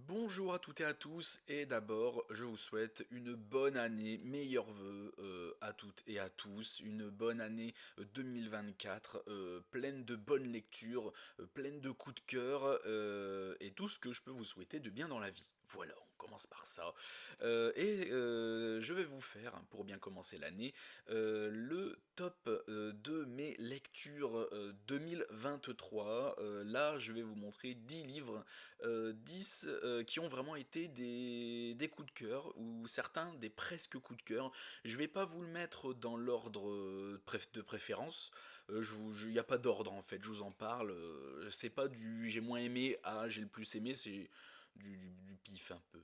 Bonjour à toutes et à tous, et d'abord je vous souhaite une bonne année, meilleurs vœux à toutes et à tous, une bonne année 2024, pleine de bonnes lectures, pleine de coups de cœur, et tout ce que je peux vous souhaiter de bien dans la vie. Voilà, on commence par ça. Je vais vous faire, hein, pour bien commencer l'année, le top de mes lectures 2023. Là, je vais vous montrer 10 livres 10 qui ont vraiment été des coups de cœur, ou certains des presque coups de cœur. Je vais pas vous le mettre dans l'ordre de préférence, il n'y a pas d'ordre en fait, je vous en parle. C'est pas du j'ai moins aimé à j'ai le plus aimé, c'est du pif un peu.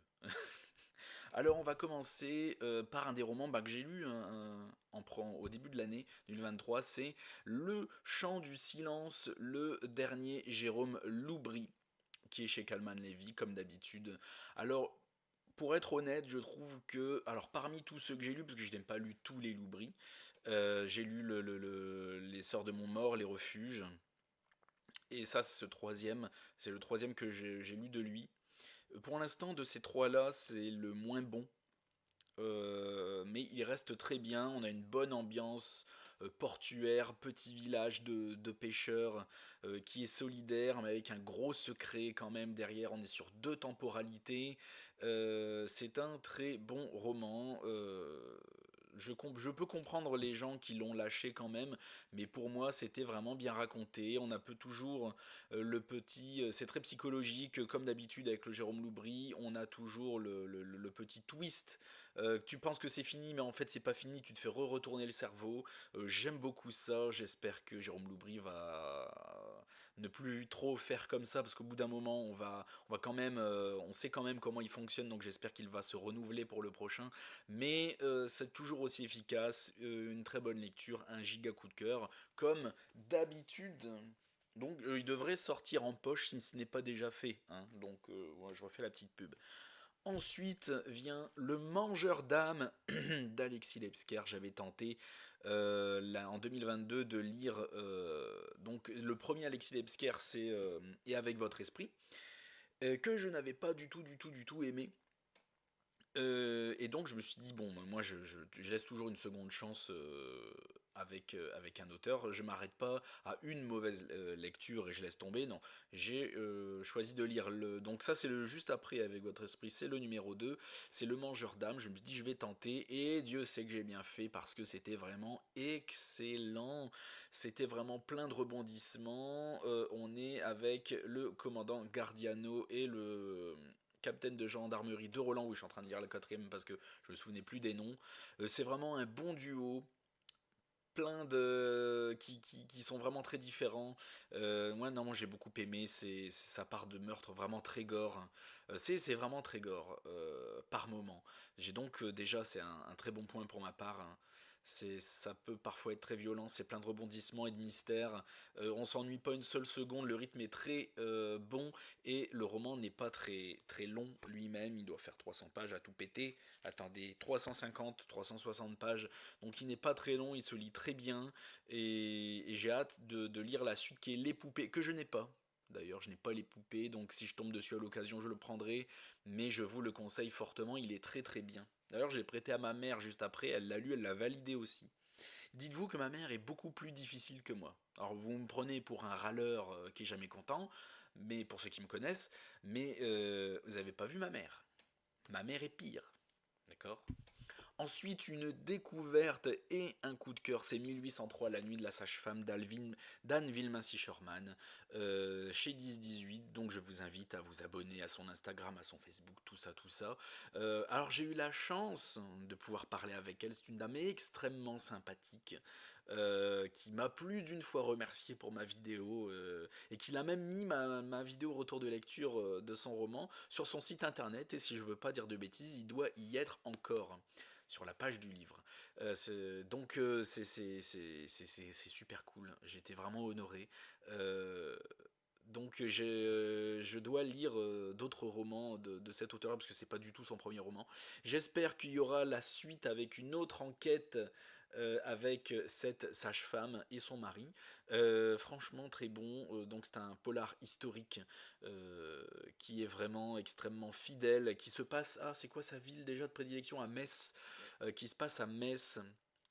Alors on va commencer par un des romans que j'ai lu au début de l'année 2023, c'est Le Chant du Silence, le dernier Jérôme Loubry, qui est chez Calman Levy, comme d'habitude. Alors, pour être honnête, je trouve que, alors parmi tous ceux que j'ai lus, parce que je n'ai pas lu tous les Loubry, j'ai lu Les Sœurs de Montmort, Les Refuges, et ça, c'est le troisième que j'ai lu de lui. Pour l'instant, de ces trois-là, c'est le moins bon. Mais il reste très bien, on a une bonne ambiance portuaire, petit village de pêcheurs qui est solidaire, mais avec un gros secret quand même derrière. On est sur deux temporalités. C'est un très bon roman. Je peux comprendre les gens qui l'ont lâché quand même, mais pour moi c'était vraiment bien raconté. On a peu toujours c'est très psychologique, comme d'habitude avec le Jérôme Loubry. On a toujours le petit twist. Tu penses que c'est fini, mais en fait c'est pas fini, tu te fais re-retourner le cerveau. J'aime beaucoup ça, j'espère que Jérôme Loubry va ne plus trop faire comme ça, parce qu'au bout d'un moment on va quand même, on sait quand même comment il fonctionne, donc j'espère qu'il va se renouveler pour le prochain. Mais c'est toujours aussi efficace, une très bonne lecture, un giga coup de cœur, comme d'habitude. Donc il devrait sortir en poche si ce n'est pas déjà fait, hein. Donc ouais, je refais la petite pub. Ensuite vient Le Mangeur d'âme d'Alexis Lebsker. J'avais tenté en 2022 de lire donc le premier Alexis Lebsker, c'est Et avec votre esprit, que je n'avais pas du tout aimé. Et donc je me suis dit, bon, moi je laisse toujours une seconde chance avec un auteur. Je m'arrête pas à une mauvaise lecture et je laisse tomber. Non, j'ai choisi de lire le. Donc ça c'est le juste après Avec votre esprit, c'est le numéro 2, c'est Le Mangeur d'âme. Je me suis dit, je vais tenter et Dieu sait que j'ai bien fait parce que c'était vraiment excellent. C'était vraiment plein de rebondissements. On est avec le commandant Gardiano et le capitaine de gendarmerie de Roland, où je suis en train de lire le quatrième parce que je me souvenais plus des noms. C'est vraiment un bon duo, plein de qui sont vraiment très différents. Moi non, moi j'ai beaucoup aimé, ça part de meurtres vraiment très gore, hein. C'est vraiment très gore par moment. J'ai donc déjà c'est un très bon point pour ma part, hein. Ça peut parfois être très violent, c'est plein de rebondissements et de mystères. On s'ennuie pas une seule seconde, le rythme est très bon et le roman n'est pas très long lui-même. Il doit faire 300 pages à tout péter. Attendez, 350, 360 pages. Donc il n'est pas très long, il se lit très bien et j'ai hâte de lire la suite qui est Les Poupées, que je n'ai pas. D'ailleurs, je n'ai pas Les Poupées, donc si je tombe dessus à l'occasion, je le prendrai, mais je vous le conseille fortement, il est très bien. D'ailleurs, je l'ai prêté à ma mère juste après, elle l'a lu, elle l'a validé aussi. Dites-vous que ma mère est beaucoup plus difficile que moi. Alors vous me prenez pour un râleur qui est jamais content, mais pour ceux qui me connaissent, mais vous n'avez pas vu ma mère. Ma mère est pire, d'accord? Ensuite, une découverte et un coup de cœur, c'est 1803, La nuit de la sage-femme d'Anne Wilman-Sischerman, chez 10-18. Donc je vous invite à vous abonner à son Instagram, à son Facebook, tout ça, tout ça. Alors j'ai eu la chance de pouvoir parler avec elle. C'est une dame extrêmement sympathique, qui m'a plus d'une fois remercié pour ma vidéo, et qui a même mis ma vidéo retour de lecture de son roman sur son site internet. Et si je veux pas dire de bêtises, il doit y être encore sur la page du livre. Donc c'est super cool. J'étais vraiment honoré. Euh, donc je dois lire d'autres romans de cet auteur-là parce que c'est pas du tout son premier roman. J'espère qu'il y aura la suite avec une autre enquête avec cette sage-femme et son mari. Franchement très bon, donc c'est un polar historique qui est vraiment extrêmement fidèle, qui se passe, ah c'est quoi sa ville déjà de prédilection, à Metz, qui se passe à Metz.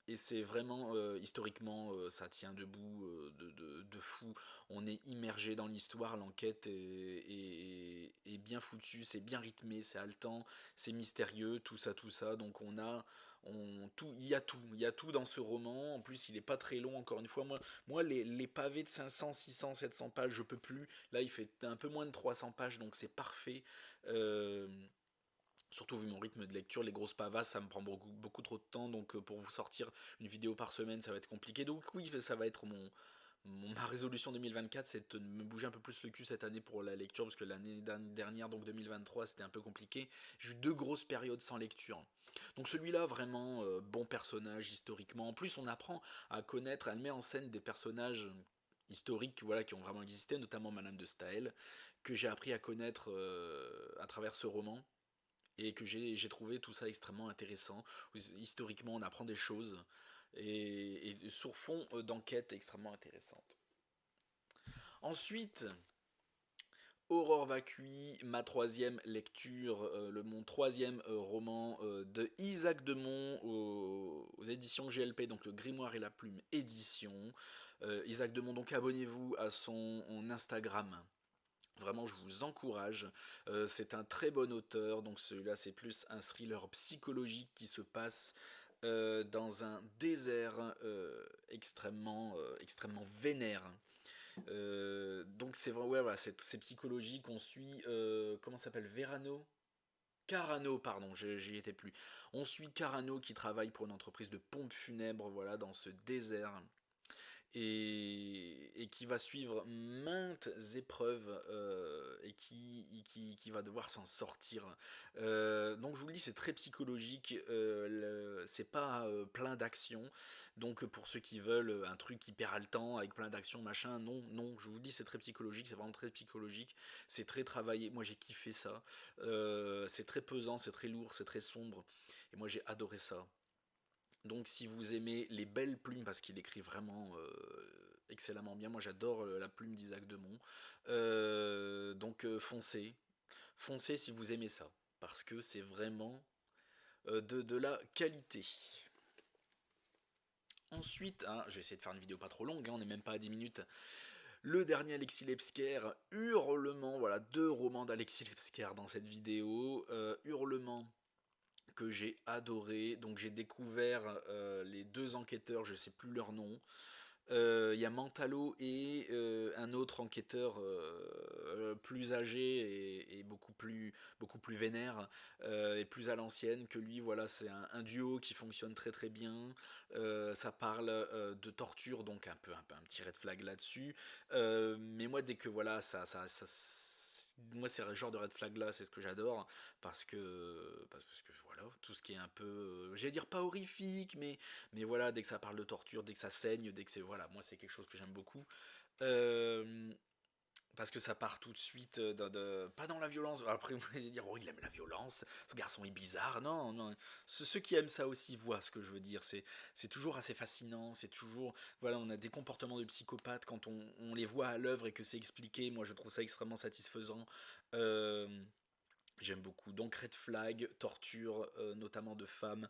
Et c'est vraiment, historiquement, ça tient debout de fou. On est immergé dans l'histoire, l'enquête est bien foutue, c'est bien rythmé, c'est haletant, c'est mystérieux, tout ça. Donc il y a tout dans ce roman. En plus, il est pas très long, encore une fois. Moi les pavés de 500, 600, 700 pages, je peux plus. Là, il fait un peu moins de 300 pages, donc c'est parfait. Euh, Surtout vu mon rythme de lecture, les grosses pavasses, ça me prend beaucoup trop de temps, donc pour vous sortir une vidéo par semaine, ça va être compliqué. Donc oui, ça va être ma résolution 2024, c'est de me bouger un peu plus le cul cette année pour la lecture, parce que l'année dernière, donc 2023, c'était un peu compliqué. J'ai eu 2 grosses périodes sans lecture. Donc celui-là, vraiment bon personnage historiquement. En plus, on apprend à connaître, elle met en scène des personnages historiques, voilà, qui ont vraiment existé, notamment Madame de Staël, que j'ai appris à connaître à travers ce roman et que j'ai trouvé tout ça extrêmement intéressant. Historiquement, on apprend des choses et sur fond d'enquête extrêmement intéressante. Ensuite, Aurore Vacui, ma troisième lecture, mon troisième roman de Isaac Demont aux éditions GLP, donc le Grimoire et la Plume édition. Isaac Demont, donc abonnez-vous à son Instagram. Vraiment, je vous encourage. C'est un très bon auteur. Donc celui-là, c'est plus un thriller psychologique qui se passe dans un désert extrêmement vénère. Donc c'est vrai, ouais, voilà, c'est psychologique. On suit, comment ça s'appelle, Verano, Carano, pardon, j'y étais plus. On suit Carano qui travaille pour une entreprise de pompes funèbres, voilà, dans ce désert et qui va suivre maintes épreuves et qui va devoir s'en sortir. Donc je vous le dis, c'est très psychologique, c'est pas plein d'action. Donc pour ceux qui veulent un truc hyper haletant avec plein d'action, machin, non, non, je vous le dis, c'est très psychologique, c'est vraiment très psychologique, c'est très travaillé. Moi j'ai kiffé ça. C'est très pesant, c'est très lourd, c'est très sombre. Et moi j'ai adoré ça. Donc si vous aimez les belles plumes, parce qu'il écrit vraiment excellemment bien, moi j'adore la plume d'Isaac Demont, donc foncez, foncez si vous aimez ça, parce que c'est vraiment de la qualité. Ensuite, hein, je vais essayer de faire une vidéo pas trop longue, hein, on n'est même pas à 10 minutes. Le dernier Alexis Lebsker, Hurlement, voilà, 2 romans d'Alexis Lebsker dans cette vidéo. Hurlement, que j'ai adoré. Donc j'ai découvert les 2 enquêteurs, je sais plus leur nom. Il y a Mantalo et un autre enquêteur plus âgé et beaucoup plus vénère et plus à l'ancienne que lui. Voilà, c'est un duo qui fonctionne très très bien. Ça parle de torture, donc un petit red flag là-dessus. Mais moi, dès que voilà, moi c'est le genre de red flag là, c'est ce que j'adore parce que voilà, tout ce qui est un peu, j'allais dire pas horrifique, mais voilà, dès que ça parle de torture, dès que ça saigne, dès que c'est, voilà, moi c'est quelque chose que j'aime beaucoup. Euh, Parce que ça part tout de suite pas dans la violence. Après, vous allez dire, oh, il aime la violence, ce garçon est bizarre. Non, non. Ceux qui aiment ça aussi voient ce que je veux dire. C'est toujours assez fascinant. C'est toujours. Voilà, on a des comportements de psychopathes quand on les voit à l'œuvre et que c'est expliqué. Moi, je trouve ça extrêmement satisfaisant. Euh, J'aime beaucoup. Donc, Red Flag, torture, notamment de femmes.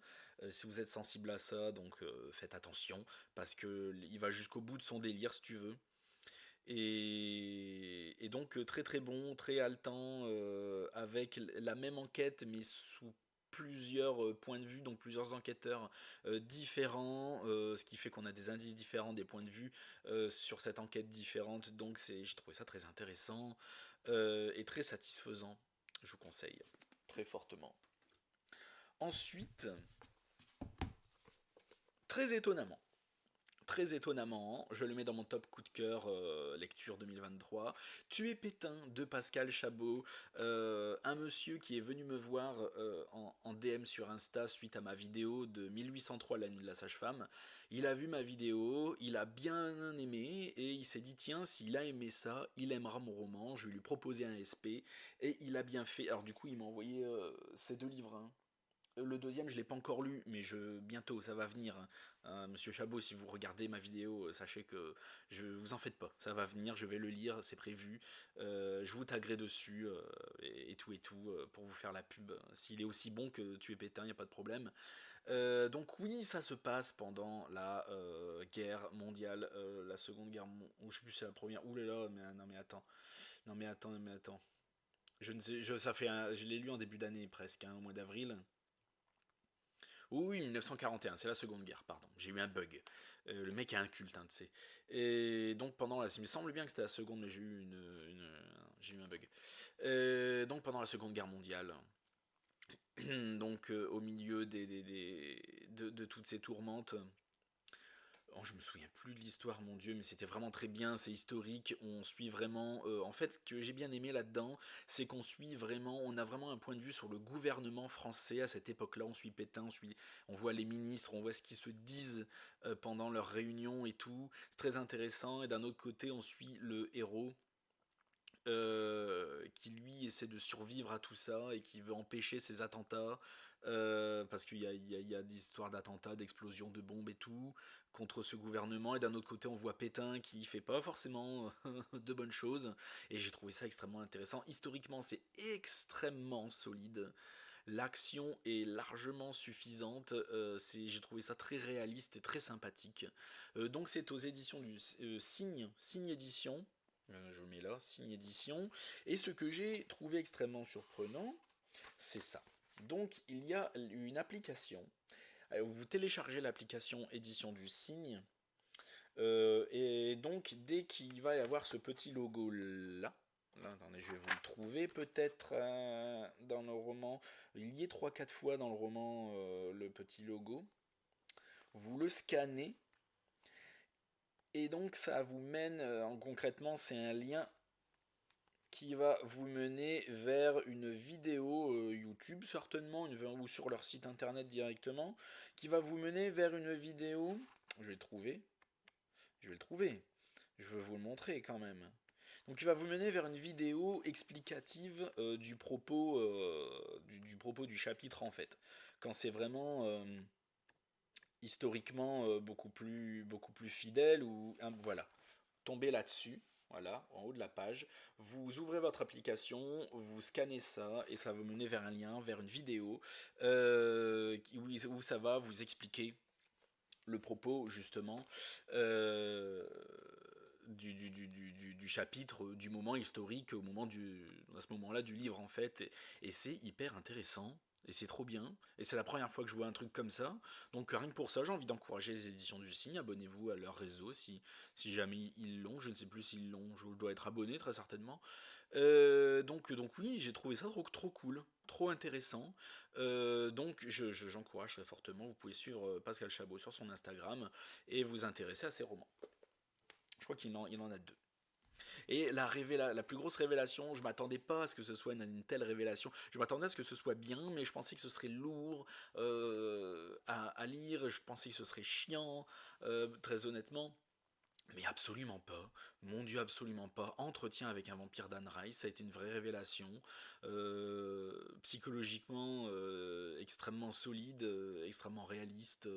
Si vous êtes sensible à ça, donc faites attention. Parce que il va jusqu'au bout de son délire, si tu veux. Et donc très très bon, très haletant, avec la même enquête mais sous plusieurs points de vue, donc plusieurs enquêteurs différents, ce qui fait qu'on a des indices différents, des points de vue sur cette enquête différente. Donc j'ai trouvé ça très intéressant et très satisfaisant. Je vous conseille très fortement. Ensuite, très étonnamment, très étonnamment, je le mets dans mon top coup de cœur lecture 2023. Tuer Pétain de Pascal Chabot, un monsieur qui est venu me voir en DM sur Insta suite à ma vidéo de 1803 la nuit de la sage-femme. Il a vu ma vidéo, il a bien aimé et il s'est dit tiens, s'il a aimé ça, il aimera mon roman. Je vais lui proposer un SP et il a bien fait. Alors du coup, il m'a envoyé ces 2 livres, hein. Le deuxième, je l'ai pas encore lu, mais bientôt, ça va venir, hein. Monsieur Chabot, si vous regardez ma vidéo, sachez que je vous en faites pas, ça va venir, je vais le lire, c'est prévu. Je vous taguerai dessus et tout pour vous faire la pub. S'il est aussi bon que Tu es Pétain, y a pas de problème. Donc oui, ça se passe pendant la guerre mondiale, la seconde guerre mondiale, ou je sais plus si c'est la première. Ouh là là, mais non mais attends, non mais attends. Je ne sais, je l'ai lu en début d'année presque, hein, au mois d'avril. Oui, oui, 1941, c'est la Seconde Guerre, pardon. J'ai eu un bug. Le mec a un culte, hein, tu sais. Et donc pendant la... Il me semble bien que c'était la Seconde, mais j'ai eu un bug. Donc pendant la Seconde Guerre mondiale, donc au milieu de toutes ces tourmentes, oh, je me souviens plus de l'histoire, mon Dieu, mais c'était vraiment très bien, c'est historique, on suit vraiment... en fait, ce que j'ai bien aimé là-dedans, c'est qu'on suit vraiment, on a vraiment un point de vue sur le gouvernement français à cette époque-là, on suit Pétain, on voit les ministres, on voit ce qu'ils se disent pendant leurs réunions et tout, c'est très intéressant, et d'un autre côté, on suit le héros, qui lui essaie de survivre à tout ça et qui veut empêcher ces attentats parce qu'il y a des histoires d'attentats, d'explosions de bombes et tout contre ce gouvernement et d'un autre côté on voit Pétain qui fait pas forcément de bonnes choses et j'ai trouvé ça extrêmement intéressant. Historiquement c'est extrêmement solide. L'action est largement suffisante, j'ai trouvé ça très réaliste et très sympathique. Donc c'est aux éditions du Signe Édition, je mets là, Signe Édition. Et ce que j'ai trouvé extrêmement surprenant, c'est ça. Donc il y a une application. Vous téléchargez l'application Édition du Signe. Et donc dès qu'il va y avoir ce petit logo là, attendez, je vais vous le trouver peut-être dans le roman. Il y est trois quatre fois dans le roman le petit logo. Vous le scannez et donc ça vous mène, concrètement c'est un lien qui va vous mener vers une vidéo YouTube certainement, ou sur leur site internet directement, qui va vous mener vers une vidéo, je vais le trouver, je vais le trouver, je veux vous le montrer quand même. Donc il va vous mener vers une vidéo explicative du propos du chapitre en fait. Quand c'est vraiment historiquement beaucoup plus fidèle ou voilà. Tombez là-dessus, voilà, en haut de la page, vous ouvrez votre application, vous scannez ça, et ça va vous mener vers un lien, vers une vidéo, où ça va vous expliquer le propos, justement, euh, du chapitre, du moment historique, à ce moment-là du livre, en fait, et c'est hyper intéressant. Et c'est trop bien. Et c'est la première fois que je vois un truc comme ça. Donc rien que pour ça, j'ai envie d'encourager les éditions du Cygne. Abonnez-vous à leur réseau si jamais ils l'ont. Je ne sais plus s'ils l'ont. Je dois être abonné très certainement. Donc oui, j'ai trouvé ça trop cool. Trop intéressant. Donc j'encourage très fortement. Vous pouvez suivre Pascal Chabot sur son Instagram et vous intéresser à ses romans. Je crois il en a deux. Et la plus grosse révélation, je m'attendais pas à ce que ce soit une telle révélation. Je m'attendais à ce que ce soit bien, mais je pensais que ce serait lourd à lire. Je pensais que ce serait chiant, très honnêtement. Mais absolument pas. Mon Dieu, absolument pas. Entretien avec un vampire d'Anne Rice, ça a été une vraie révélation. Psychologiquement extrêmement solide, extrêmement réaliste,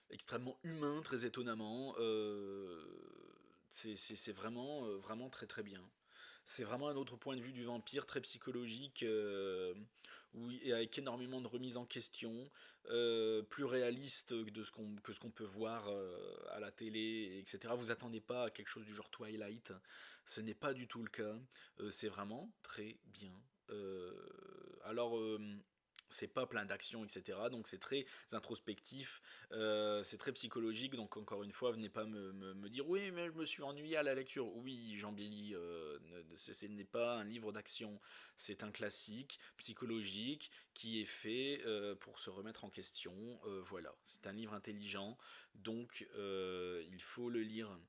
extrêmement humain, très étonnamment. C'est vraiment, vraiment très très bien. C'est vraiment un autre point de vue du vampire, très psychologique, et avec énormément de remises en question, plus réaliste que ce qu'on peut voir à la télé, etc. Vous attendez pas à quelque chose du genre Twilight, ce n'est pas du tout le cas. C'est vraiment très bien. Euh, alors, c'est pas plein d'action, etc. Donc c'est très introspectif, c'est très psychologique. Donc encore une fois, venez pas me dire oui, mais je me suis ennuyé à la lecture. Oui, Jean-Billy, ce n'est pas un livre d'action, c'est un classique psychologique qui est fait pour se remettre en question. Voilà, c'est un livre intelligent, donc il faut le lire.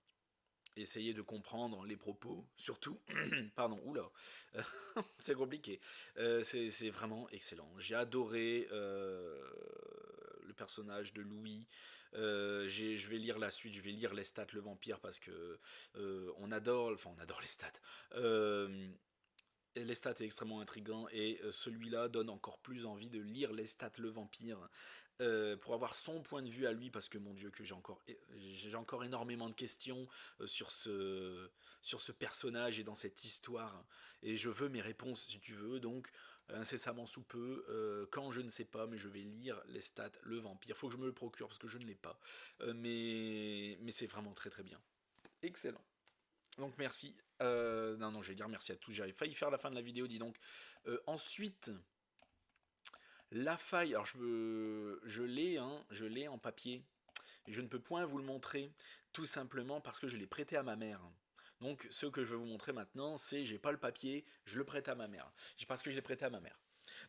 Essayer de comprendre les propos, surtout, pardon, oula, c'est compliqué. C'est vraiment excellent. J'ai adoré le personnage de Louis. Je vais lire la suite, je vais lire les stats le vampire parce que on adore les stats. Euh, Et Lestat est extrêmement intriguant et celui-là donne encore plus envie de lire Lestat le vampire pour avoir son point de vue à lui parce que mon Dieu que j'ai encore énormément de questions sur ce personnage et dans cette histoire et je veux mes réponses si tu veux donc incessamment sous peu quand je ne sais pas mais je vais lire Lestat le vampire, faut que je me le procure parce que je ne l'ai pas. Mais c'est vraiment très très bien, excellent. Donc merci. Non, non, je vais dire merci à tous. J'avais failli faire la fin de la vidéo, dis donc. Ensuite, la faille. Alors je l'ai, hein, je l'ai en papier. Et je ne peux point vous le montrer, tout simplement parce que je l'ai prêté à ma mère. Donc ce que je vais vous montrer maintenant, c'est j'ai pas le papier, je le prête à ma mère. Parce que je l'ai prêté à ma mère.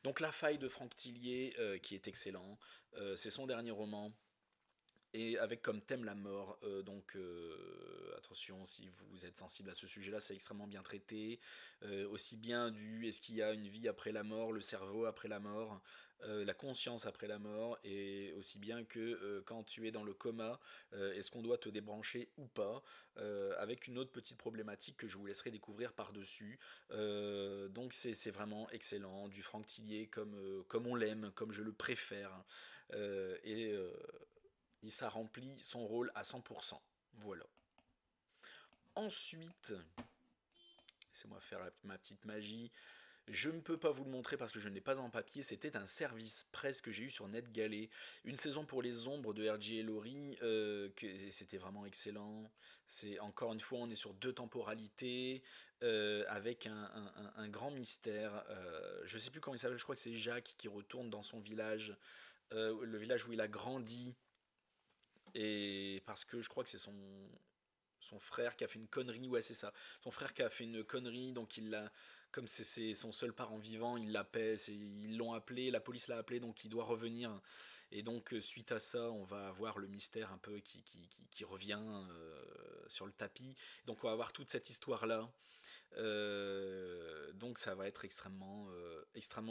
Donc La Faille de Franck Tillier, qui est excellent. C'est son dernier roman et avec comme thème la mort. Donc attention, si vous êtes sensible à ce sujet-là, c'est extrêmement bien traité. Aussi bien du est-ce qu'il y a une vie après la mort, le cerveau après la mort, la conscience après la mort, et aussi bien que quand tu es dans le coma, est-ce qu'on doit te débrancher ou pas, avec une autre petite problématique que je vous laisserai découvrir par-dessus. Donc c'est vraiment excellent, du Franck Tillier comme on l'aime, comme je le préfère. Et ça remplit son rôle à 100%. Voilà. Ensuite, laissez-moi faire ma petite magie. Je ne peux pas vous le montrer parce que je ne l'ai pas en papier. C'était un service presse que j'ai eu sur NetGalley. Une saison pour les ombres de R.J. Ellory. C'était vraiment excellent. C'est encore une fois, on est sur deux temporalités avec un grand mystère. Je ne sais plus comment il s'appelle. Je crois que c'est Jacques qui retourne dans son village, le village où il a grandi. Et parce que je crois que c'est son frère qui a fait une connerie, ouais c'est ça, son frère qui a fait une connerie, donc il l'a, comme c'est son seul parent vivant, il l'appelle, ils l'ont appelé, la police l'a appelé, donc il doit revenir. Et donc suite à ça, on va avoir le mystère un peu qui revient sur le tapis. Donc on va avoir toute cette histoire-là. Donc ça va être extrêmement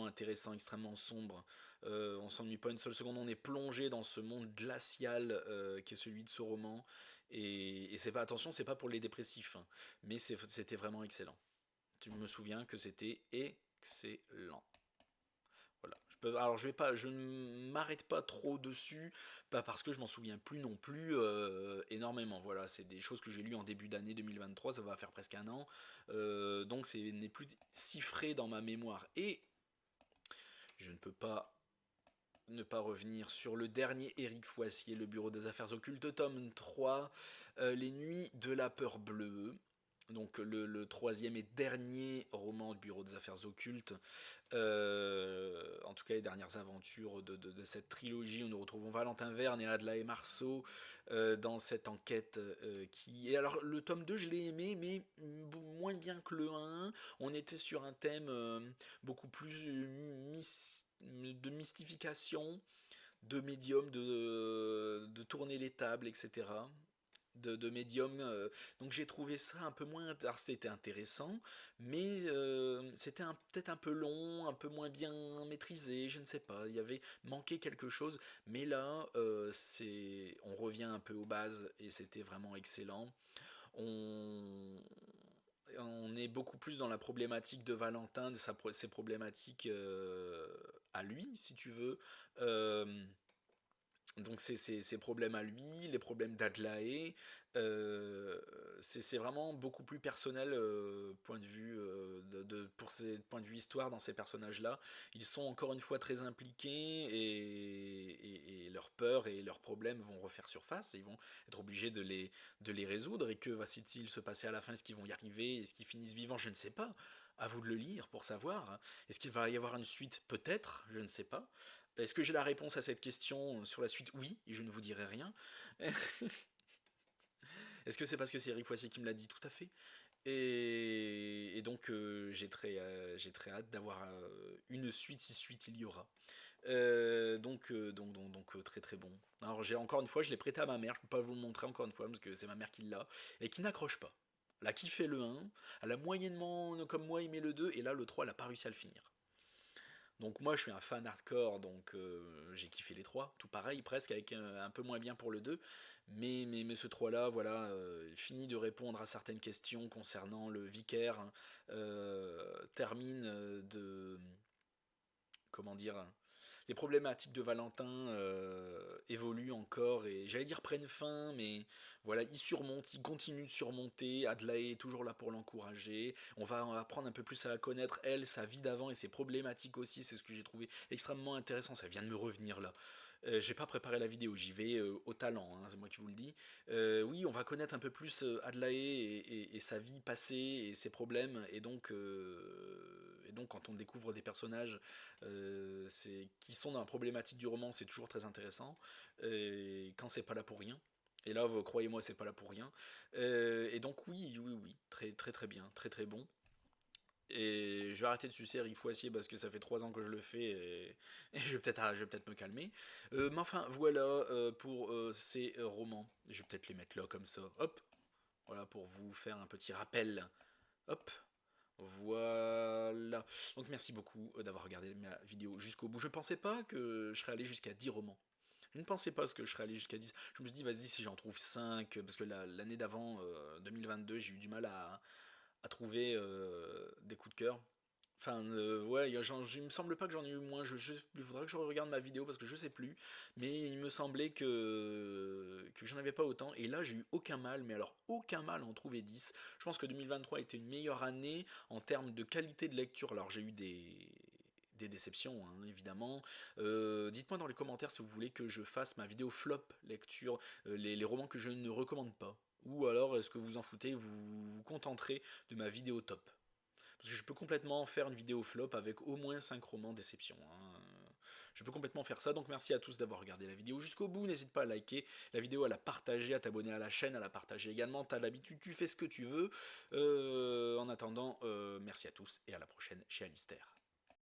intéressant, extrêmement sombre. On s'ennuie pas une seule seconde, on est plongé dans ce monde glacial qui est celui de ce roman. Et c'est pas, attention, c'est pas pour les dépressifs, hein, mais c'était vraiment excellent. Tu me souviens que c'était excellent. Voilà. Alors je ne m'arrête pas trop dessus, pas parce que je m'en souviens plus non plus énormément. Voilà, c'est des choses que j'ai lues en début d'année 2023, ça va faire presque un an, donc c'est n'est plus si frais dans ma mémoire. Et je ne peux pas ne pas revenir sur le dernier Éric Foissier, Le Bureau des Affaires Occultes, tome 3, Les Nuits de la Peur Bleue. Donc le troisième et dernier roman du Bureau des Affaires Occultes, en tout cas les dernières aventures de cette trilogie où nous retrouvons Valentin Verne et Adelaide Marceau dans cette enquête qui... Et alors le tome 2 je l'ai aimé mais moins bien que le 1, on était sur un thème beaucoup plus de mystification, de médium, de tourner les tables, etc. De médium. Donc j'ai trouvé ça un peu moins. Alors c'était intéressant, mais c'était peut-être un peu long, un peu moins bien maîtrisé, je ne sais pas. Il y avait manqué quelque chose, mais là, on revient un peu aux bases et c'était vraiment excellent. On, on est beaucoup plus dans la problématique de Valentin, ses problématiques à lui, si tu veux. Euh, donc c'est ses problèmes à lui, les problèmes d'Adlaé, c'est vraiment beaucoup plus personnel point de vue pour ses points de vue histoire dans ces personnages-là. Ils sont encore une fois très impliqués et leurs peurs et leurs problèmes vont refaire surface et ils vont être obligés de les résoudre. Et que va-t-il se passer à la fin? Est-ce qu'ils vont y arriver? Est-ce qu'ils finissent vivants? Je ne sais pas. À vous de le lire pour savoir. Est-ce qu'il va y avoir une suite? Peut-être, je ne sais pas. Est-ce que j'ai la réponse à cette question sur la suite? Oui, et je ne vous dirai rien. Est-ce que c'est parce que c'est Eric Foissy qui me l'a dit? Tout à fait. Et donc j'ai très hâte d'avoir une suite si suite il y aura. Donc très très bon. Alors j'ai encore une fois, je l'ai prêté à ma mère, je peux pas vous le montrer encore une fois parce que c'est ma mère qui l'a et qui n'accroche pas. Elle a kiffé le 1, elle a moyennement comme moi aimé le 2 et là le 3 elle a pas réussi à le finir. Donc moi je suis un fan hardcore, donc j'ai kiffé les trois, tout pareil presque, avec un peu moins bien pour le 2. Mais ce 3 là, voilà, finit de répondre à certaines questions concernant le vicaire, hein, termine de... Comment dire, les problématiques de Valentin évoluent encore et j'allais dire prennent fin, mais voilà, il surmonte, il continue de surmonter. Adelaide est toujours là pour l'encourager. On va apprendre un peu plus à la connaître, elle, sa vie d'avant et ses problématiques aussi. C'est ce que j'ai trouvé extrêmement intéressant. Ça vient de me revenir là. J'ai pas préparé la vidéo, j'y vais au talent, hein, c'est moi qui vous le dis. Oui, on va connaître un peu plus Adelaide et sa vie passée et ses problèmes, et donc quand on découvre des personnages qui sont dans la problématique du roman, c'est toujours très intéressant. Et quand c'est pas là pour rien. Et là, croyez-moi, c'est pas là pour rien. Et donc oui, oui, oui, très très très bien, très très bon. Et je vais arrêter de sucer Eric Foissier parce que ça fait 3 ans que je le fais et je vais peut-être me calmer. Mais enfin, voilà pour ces romans. Je vais peut-être les mettre là comme ça. Hop, voilà pour vous faire un petit rappel. Hop, voilà. Donc merci beaucoup d'avoir regardé ma vidéo jusqu'au bout. Je pensais pas que je serais allé jusqu'à 10 romans. Je ne pensais pas que je serais allé jusqu'à 10. Je me suis dit, vas-y, si j'en trouve 5 parce que l'année d'avant, 2022, j'ai eu du mal à trouver des coups de cœur. Enfin, ouais, il me semble pas que j'en ai eu moins. Il faudra que je regarde ma vidéo parce que je sais plus. Mais il me semblait que j'en avais pas autant. Et là, j'ai eu aucun mal, mais alors aucun mal à en trouver 10. Je pense que 2023 a été une meilleure année en termes de qualité de lecture. Alors, j'ai eu des déceptions, hein, évidemment. Dites-moi dans les commentaires si vous voulez que je fasse ma vidéo flop lecture, les romans que je ne recommande pas. Ou alors, est-ce que vous en foutez, vous vous contenterez de ma vidéo top. Parce que je peux complètement faire une vidéo flop avec au moins 5 romans déception, hein. Je peux complètement faire ça, donc merci à tous d'avoir regardé la vidéo jusqu'au bout. N'hésite pas à liker la vidéo, à la partager, à t'abonner à la chaîne, à la partager également. T'as l'habitude, tu fais ce que tu veux. En attendant, merci à tous et à la prochaine chez Alistair.